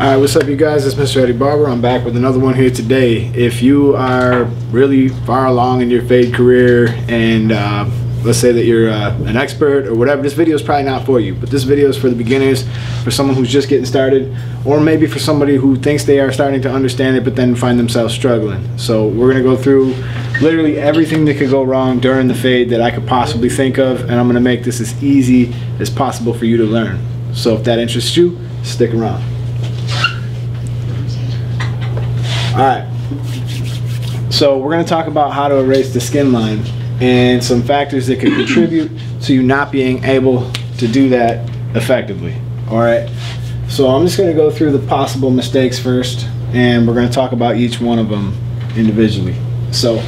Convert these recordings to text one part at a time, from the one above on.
Alright, what's up you guys? It's Mr. Eddie Barber. I'm back with another one here today. If you are really far along in your fade career and let's say that you're an expert or whatever, this video is probably not for you, but this video is for the beginners, for someone who's just getting started, or maybe for somebody who thinks they are starting to understand it but then find themselves struggling. So we're going to go through literally everything that could go wrong during the fade that I could possibly think of, and I'm going to make this as easy as possible for you to learn. So if that interests you, stick around. Alright, so we're going to talk about how to erase the skin line and some factors that could contribute to you not being able to do that effectively. Alright, so I'm just going to go through the possible mistakes first, and we're going to talk about each one of them individually. So,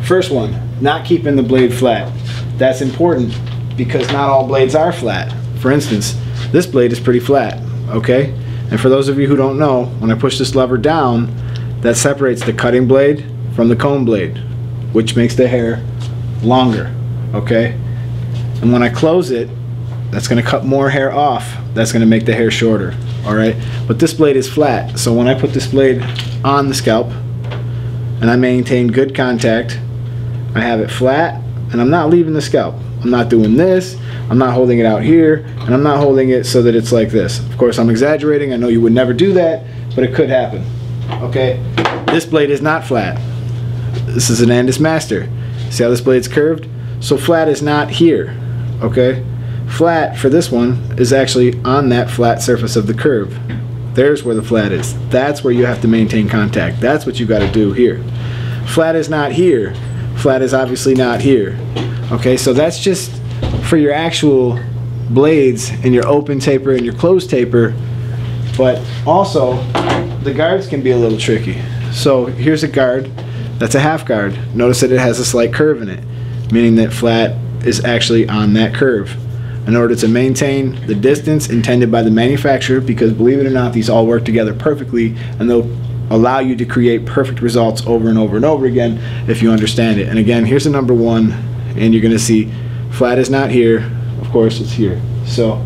first one, not keeping the blade flat. That's important because not all blades are flat. For instance, this blade is pretty flat, okay? And for those of you who don't know, when I push this lever down, that separates the cutting blade from the comb blade, which makes the hair longer, okay? And when I close it, that's going to cut more hair off. That's going to make the hair shorter, alright? But this blade is flat, so when I put this blade on the scalp and I maintain good contact, I have it flat and I'm not leaving the scalp. I'm not doing this, I'm not holding it out here, and I'm not holding it so that it's like this. Of course, I'm exaggerating. I know you would never do that, but it could happen. Okay, this blade is not flat. This is an Andis Master. See how this blade's curved? So flat is not here. Okay, flat for this one is actually on that flat surface of the curve. There's where the flat is. That's where you have to maintain contact. That's what you got to do here. Flat is not here. Flat is obviously not here. Okay, so that's just for your actual blades and your open taper and your closed taper, but also the guards can be a little tricky. So here's a guard that's a half guard. Notice that it has a slight curve in it, meaning that flat is actually on that curve. In order to maintain the distance intended by the manufacturer, because believe it or not, these all work together perfectly and they'll allow you to create perfect results over and over and over again if you understand it. And again, here's the number one, and you're going to see flat is not here, of course it's here. So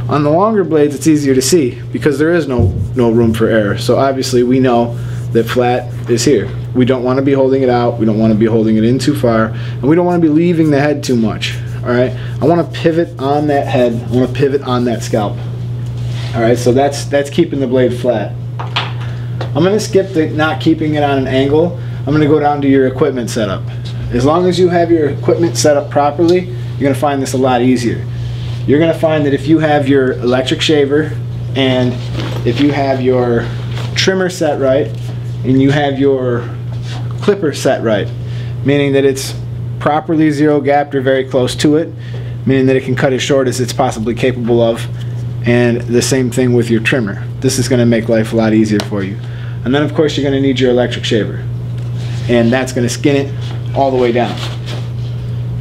on the longer blades it's easier to see because there is no room for error. So obviously we know that flat is here. We don't want to be holding it out, we don't want to be holding it in too far, and we don't want to be leaving the head too much. Alright, I want to pivot on that head, I want to pivot on that scalp. Alright, so that's keeping the blade flat. I'm going to skip the not keeping it on an angle. I'm going to go down to your equipment setup. As long as you have your equipment set up properly, you're going to find this a lot easier. You're going to find that if you have your electric shaver and if you have your trimmer set right and you have your clipper set right, meaning that it's properly zero gapped or very close to it, meaning that it can cut as short as it's possibly capable of, and the same thing with your trimmer. This is going to make life a lot easier for you. And then of course you're going to need your electric shaver, and that's going to skin it all the way down.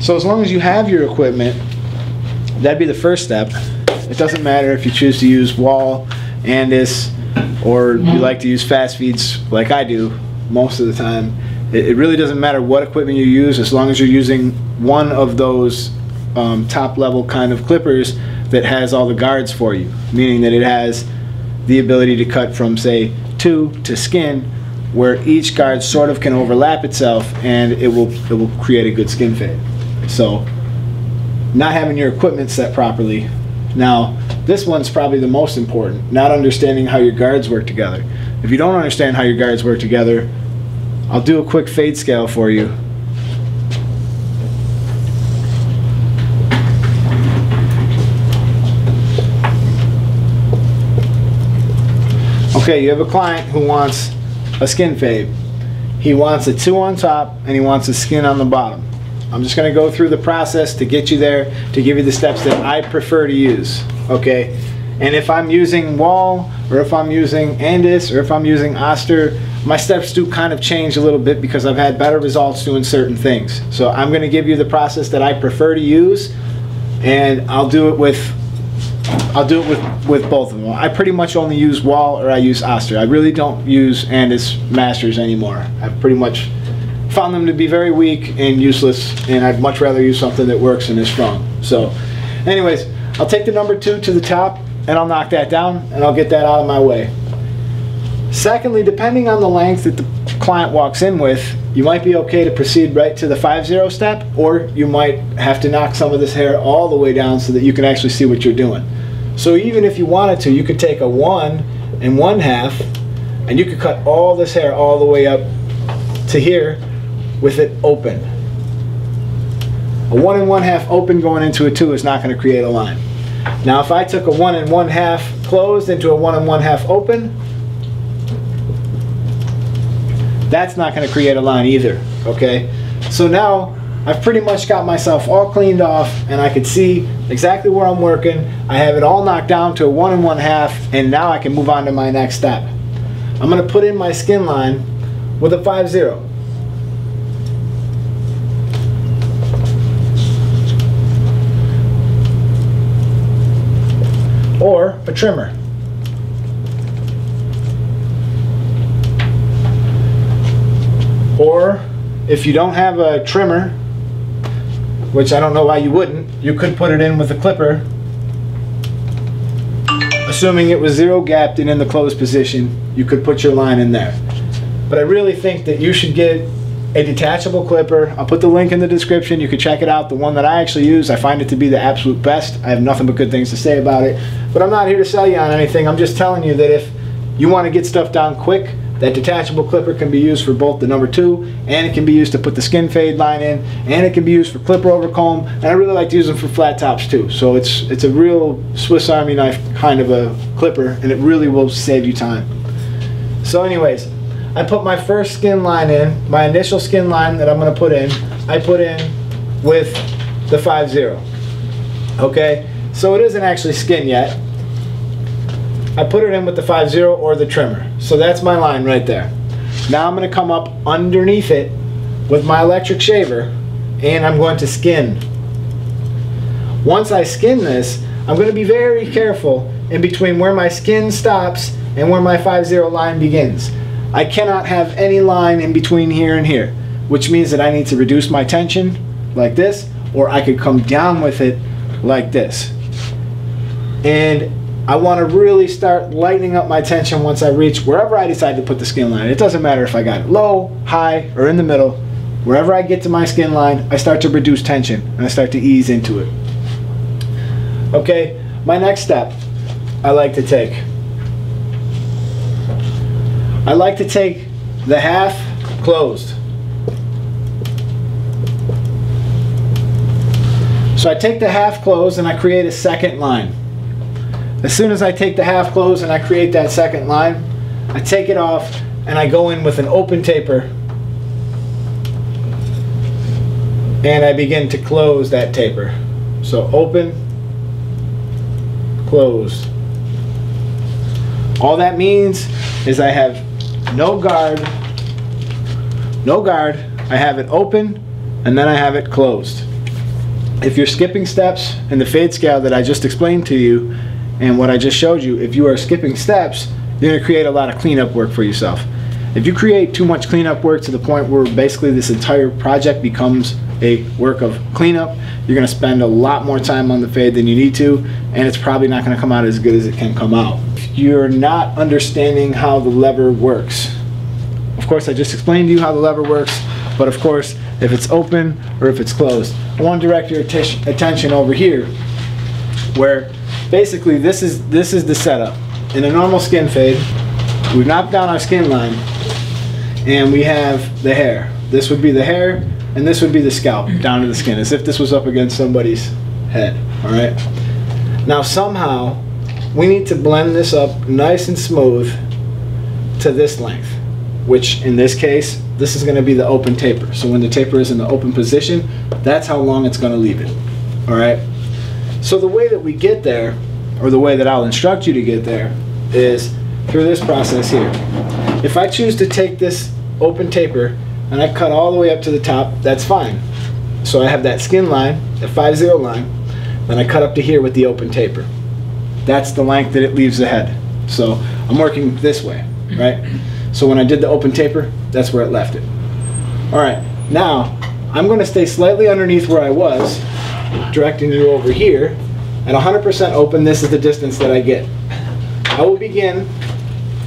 So as long as you have your equipment, that'd be the first step. It doesn't matter if you choose to use wall, Andis, or you like to use fast feeds like I do most of the time. It really doesn't matter what equipment you use as long as you're using one of those top level kind of clippers that has all the guards for you, meaning that it has the ability to cut from say 2 to skin, where each guard sort of can overlap itself and it will create a good skin fade. So not having your equipment set properly. Now this one's probably the most important, not understanding how your guards work together. If you don't understand how your guards work together, I'll do a quick fade scale for you. Okay, you have a client who wants a skin fade. He wants a 2 on top and he wants a skin on the bottom. I'm just going to go through the process to get you there, to give you the steps that I prefer to use. Okay, and if I'm using wall, or if I'm using Andis, or if I'm using OSTER, my steps do kind of change a little bit because I've had better results doing certain things. So I'm going to give you the process that I prefer to use, and I'll do it with both of them. I pretty much only use wall or I use OSTER. I really don't use Andis Masters anymore. I've pretty much found them to be very weak and useless, and I'd much rather use something that works and is strong. So anyways, I'll take the number 2 to the top and I'll knock that down and I'll get that out of my way. Secondly, depending on the length that the client walks in with, you might be okay to proceed right to the 5-0 step, or you might have to knock some of this hair all the way down so that you can actually see what you're doing. So even if you wanted to, you could take a 1 1/2 and you could cut all this hair all the way up to here with it open. A 1 1/2 open going into a 2 is not going to create a line. Now if I took a 1 1/2 closed into a 1 1/2 open, that's not going to create a line either, okay? So now I've pretty much got myself all cleaned off and I can see exactly where I'm working. I have it all knocked down to a 1 1/2, and now I can move on to my next step. I'm going to put in my skin line with a 5-0. Or a trimmer. Or if you don't have a trimmer, which I don't know why you wouldn't, you could put it in with a clipper, assuming it was 0 gapped and in the closed position. You could put your line in there. But I really think that you should get a detachable clipper. I'll put the link in the description. You can check it out. The one that I actually use, I find it to be the absolute best. I have nothing but good things to say about it. But I'm not here to sell you on anything. I'm just telling you that if you want to get stuff done quick, that detachable clipper can be used for both the number 2, and it can be used to put the skin fade line in, and it can be used for clipper over comb, and I really like to use them for flat tops too. So it's a real Swiss Army knife kind of a clipper, and it really will save you time. So anyways, I put my first skin line in, my initial skin line that I'm going to put in, I put in with the 5-0. Okay, so it isn't actually skin yet. I put it in with the 5-0 or the trimmer. So that's my line right there. Now I'm going to come up underneath it with my electric shaver and I'm going to skin. Once I skin this, I'm going to be very careful in between where my skin stops and where my 5-0 line begins. I cannot have any line in between here and here, which means that I need to reduce my tension like this, or I could come down with it like this. And I want to really start lightening up my tension once I reach wherever I decide to put the skin line. It doesn't matter if I got it low, high, or in the middle. Wherever I get to my skin line, I start to reduce tension and I start to ease into it. Okay, my next step I like to take. I like to take the half closed. So I take the half closed and I create a second line. As soon as I take the half closed and I create that second line, I take it off and I go in with an open taper and I begin to close that taper. So open, closed. All that means is I have no guard, I have it open and then I have it closed. If you're skipping steps in the fade scale that I just explained to you and what I just showed you, if you are skipping steps, you're going to create a lot of cleanup work for yourself. If you create too much cleanup work to the point where basically this entire project becomes a work of cleanup, you're going to spend a lot more time on the fade than you need to, and it's probably not going to come out as good as it can come out. If you're not understanding how the lever works, of course I just explained to you how the lever works, but of course if it's open or if it's closed, I want to direct your attention over here where basically this is the setup. In a normal skin fade, we've knocked down our skin line and we have the hair. This would be the hair and this would be the scalp down to the skin, as if this was up against somebody's head. Alright? Now somehow we need to blend this up nice and smooth to this length, which in this case this is going to be the open taper. So when the taper is in the open position, that's how long it's going to leave it. Alright? So the way that we get there, or the way that I'll instruct you to get there, is through this process here. If I choose to take this open taper and I cut all the way up to the top, that's fine. So I have that skin line, the 5-0 line, then I cut up to here with the open taper. That's the length that it leaves the head. So I'm working this way, right? So when I did the open taper, that's where it left it. Alright, now I'm going to stay slightly underneath where I was, directing you over here. At 100% open, this is the distance that I get. I will begin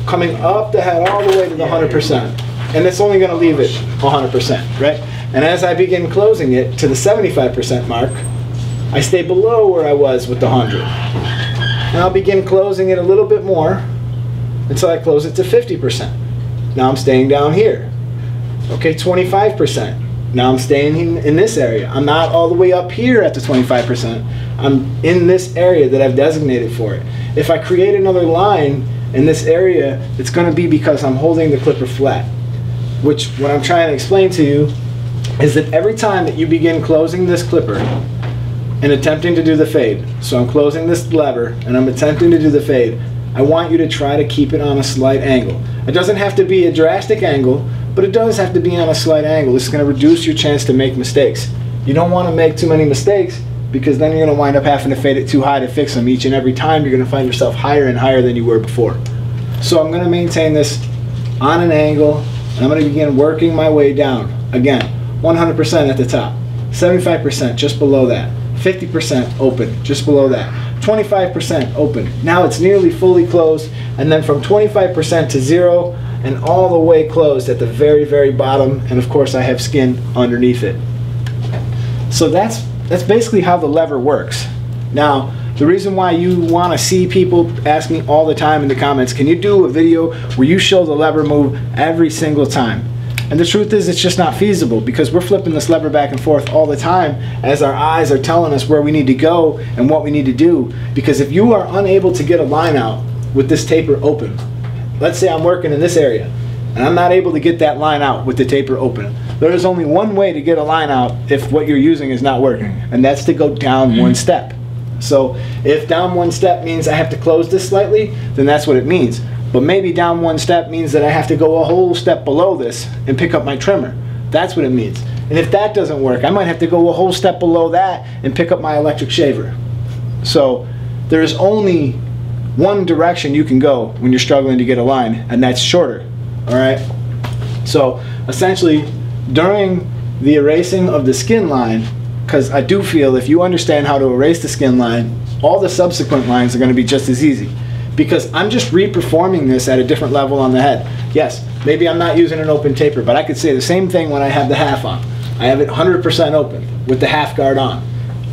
coming up the head all the way to the 100%. And it's only going to leave it 100%, right? And as I begin closing it to the 75% mark, I stay below where I was with the 100. And I'll begin closing it a little bit more until I close it to 50%. Now I'm staying down here. Okay, 25%. Now I'm staying in this area. I'm not all the way up here at the 25%. I'm in this area that I've designated for it. If I create another line in this area, it's going to be because I'm holding the clipper flat. Which, what I'm trying to explain to you is that every time that you begin closing this clipper and attempting to do the fade, so I'm closing this lever and I'm attempting to do the fade, I want you to try to keep it on a slight angle. It doesn't have to be a drastic angle, but it does have to be on a slight angle. This is going to reduce your chance to make mistakes. You don't want to make too many mistakes because then you're going to wind up having to fade it too high to fix them. Each and every time you're going to find yourself higher and higher than you were before. So I'm going to maintain this on an angle and I'm going to begin working my way down. Again, 100% at the top, 75% just below that, 50% open just below that, 25% open. Now it's nearly fully closed, and then from 25% to 0 and all the way closed at the very, very bottom, and of course I have skin underneath it. So that's basically how the lever works. Now, the reason why you want to see people ask me all the time in the comments, can you do a video where you show the lever move every single time? And the truth is, it's just not feasible because we're flipping this lever back and forth all the time as our eyes are telling us where we need to go and what we need to do. Because if you are unable to get a line out with this taper open, let's say I'm working in this area and I'm not able to get that line out with the taper open, there is only one way to get a line out if what you're using is not working, and that's to go down one step. So if down one step means I have to close this slightly, then that's what it means. But maybe down one step means that I have to go a whole step below this and pick up my trimmer. That's what it means. And if that doesn't work, I might have to go a whole step below that and pick up my electric shaver. So there's only one direction you can go when you're struggling to get a line, and that's shorter. All right? So essentially, during the erasing of the skin line, because I do feel if you understand how to erase the skin line, all the subsequent lines are going to be just as easy. Because I'm just reperforming this at a different level on the head. Yes, maybe I'm not using an open taper, but I could say the same thing when I have the half on. I have it 100% open with the half guard on,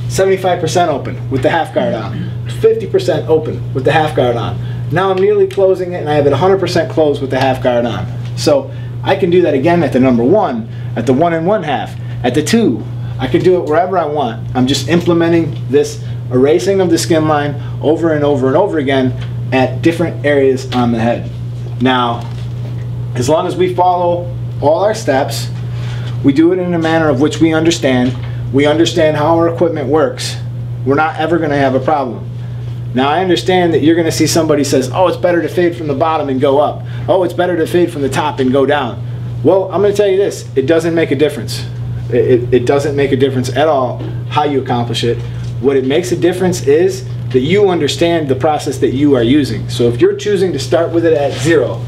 75% open with the half guard on, 50% open with the half guard on. Now I'm nearly closing it and I have it 100% closed with the half guard on. So I can do that again at the number 1, at the 1 1/2, at the 2. I can do it wherever I want. I'm just implementing this erasing of the skin line over and over and over again at different areas on the head. Now, as long as we follow all our steps, we do it in a manner of which we understand how our equipment works, we're not ever going to have a problem. Now, I understand that you're going to see somebody says, oh, it's better to fade from the bottom and go up. Oh, it's better to fade from the top and go down. Well, I'm going to tell you this, it doesn't make a difference. It doesn't make a difference at all how you accomplish it. What it makes a difference is that you understand the process that you are using. So if you're choosing to start with it at 0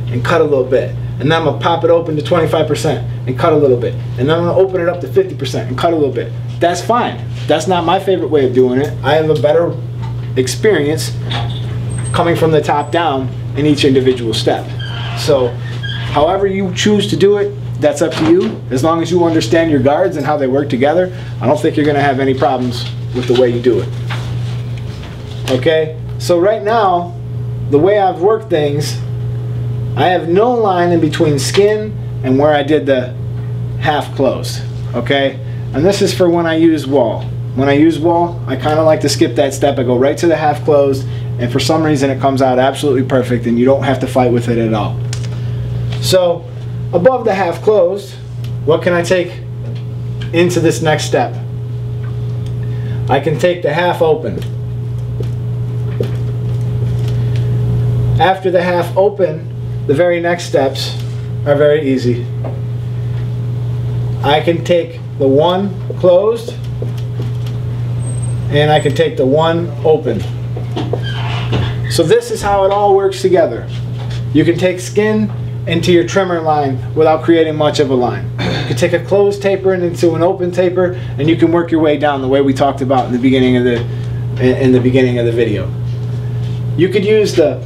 and cut a little bit, and then I'm going to pop it open to 25% and cut a little bit, and then I'm going to open it up to 50% and cut a little bit, that's fine. That's not my favorite way of doing it. I have a better experience coming from the top down in each individual step. So however you choose to do it, that's up to you. As long as you understand your guards and how they work together, I don't think you're going to have any problems with the way you do it. Okay, so right now, the way I've worked things, I have no line in between skin and where I did the half closed. Okay, and this is for when I use wall. When I use wall, I kind of like to skip that step. I go right to the half closed, and for some reason it comes out absolutely perfect and you don't have to fight with it at all. So above the half closed, what can I take into this next step? I can take the half open. After the half open, the very next steps are very easy. I can take the 1 closed and I can take the 1 open. So this is how it all works together. You can take skin into your trimmer line without creating much of a line. You can take a closed taper into an open taper, and you can work your way down the way we talked about in the beginning of the video. You could use the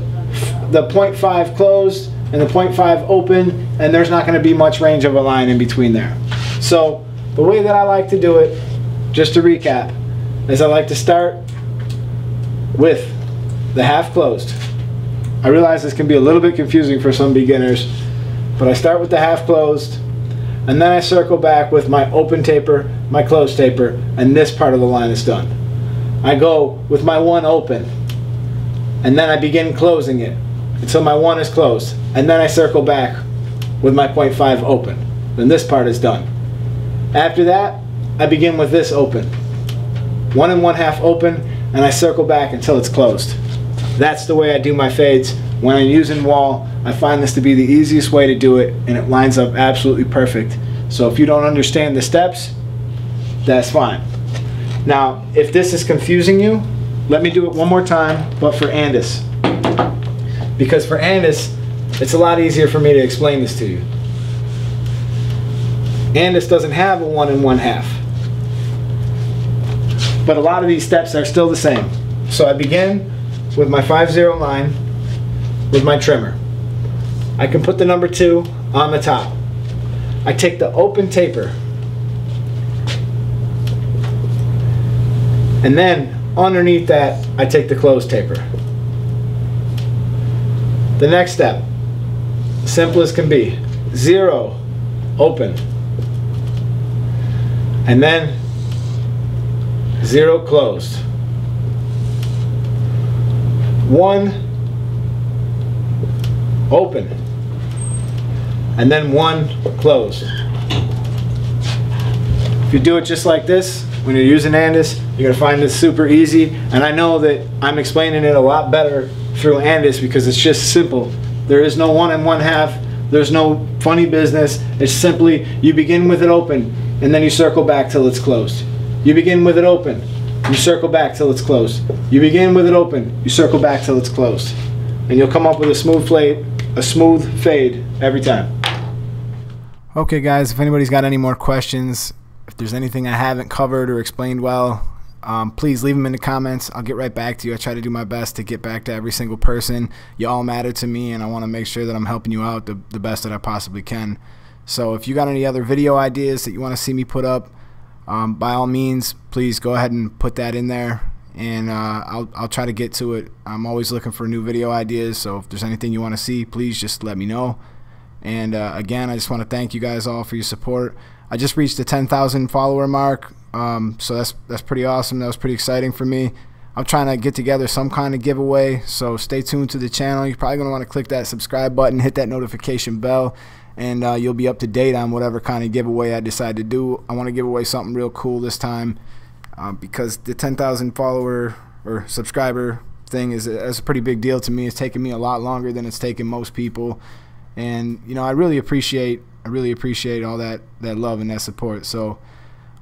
the 0.5 closed and the 0.5 open, and there's not going to be much range of a line in between there. So the way that I like to do it, just to recap, is I like to start with the half closed. I realize this can be a little bit confusing for some beginners, but I start with the half closed, and then I circle back with my open taper, my closed taper, and this part of the line is done. I go with my one open, and then I begin closing it until my one is closed, and then I circle back with my 0.5 open. Then this part is done. After that, I begin with this open, 1 1/2 open, and I circle back until it's closed. That's the way I do my fades. When I'm using wall, I find this to be the easiest way to do it, and it lines up absolutely perfect. So if you don't understand the steps, that's fine. Now, if this is confusing you, let me do it one more time, but for Andis. Because for Andis, it's a lot easier for me to explain this to you. Andis doesn't have a 1 1/2. But a lot of these steps are still the same. So I begin with my 5-0 line with my trimmer. I can put the number 2 on the top. I take the open taper, and then underneath that I take the closed taper. The next step, simple as can be, 0 open, and then 0 closed. 1 open, and then 1 closed. If you do it just like this, when you're using Andis, you're gonna find this super easy. And I know that I'm explaining it a lot better through Andis because it's just simple. There is no 1 1/2. There's no funny business. It's simply you begin with it open, and then you circle back till it's closed. You begin with it open, you circle back till it's closed. You begin with it open, you circle back till it's closed, and you'll come up with a smooth fade every time. Okay guys, if anybody's got any more questions, if there's anything I haven't covered or explained well, please leave them in the comments. I'll get right back to you. I try to do my best to get back to every single person. You all matter to me, and I want to make sure that I'm helping you out the best that I possibly can. So if you got any other video ideas that you want to see me put up, by all means, please go ahead and put that in there, and I'll try to get to it. I'm always looking for new video ideas, so if there's anything you want to see, please just let me know. And again, I just want to thank you guys all for your support. I just reached the 10,000 follower mark, so that's pretty awesome. That was pretty exciting for me. I'm trying to get together some kind of giveaway, so stay tuned to the channel. You're probably going to want to click that subscribe button, hit that notification bell, and you'll be up to date on whatever kind of giveaway I decide to do. I want to give away something real cool this time, because the 10,000 follower or subscriber thing is a pretty big deal to me. It's taken me a lot longer than it's taken most people, and you know, I really appreciate all that love and that support. So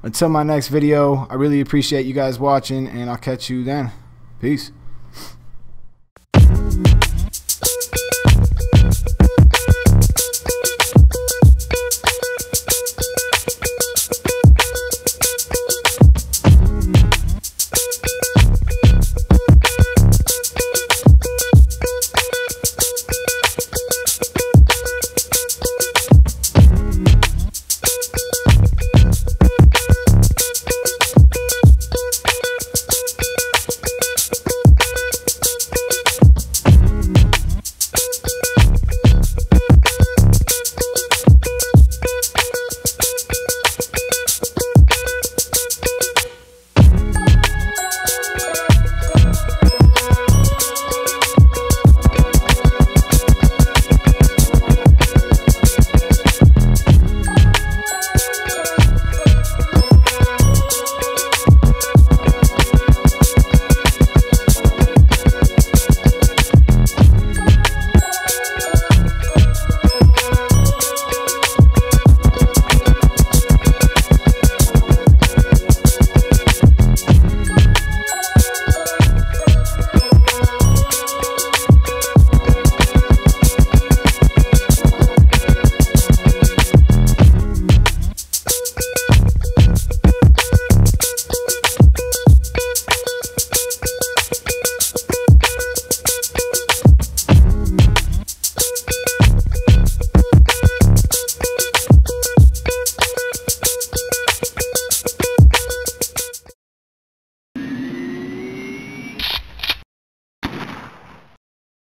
until my next video, I really appreciate you guys watching, and I'll catch you then. Peace.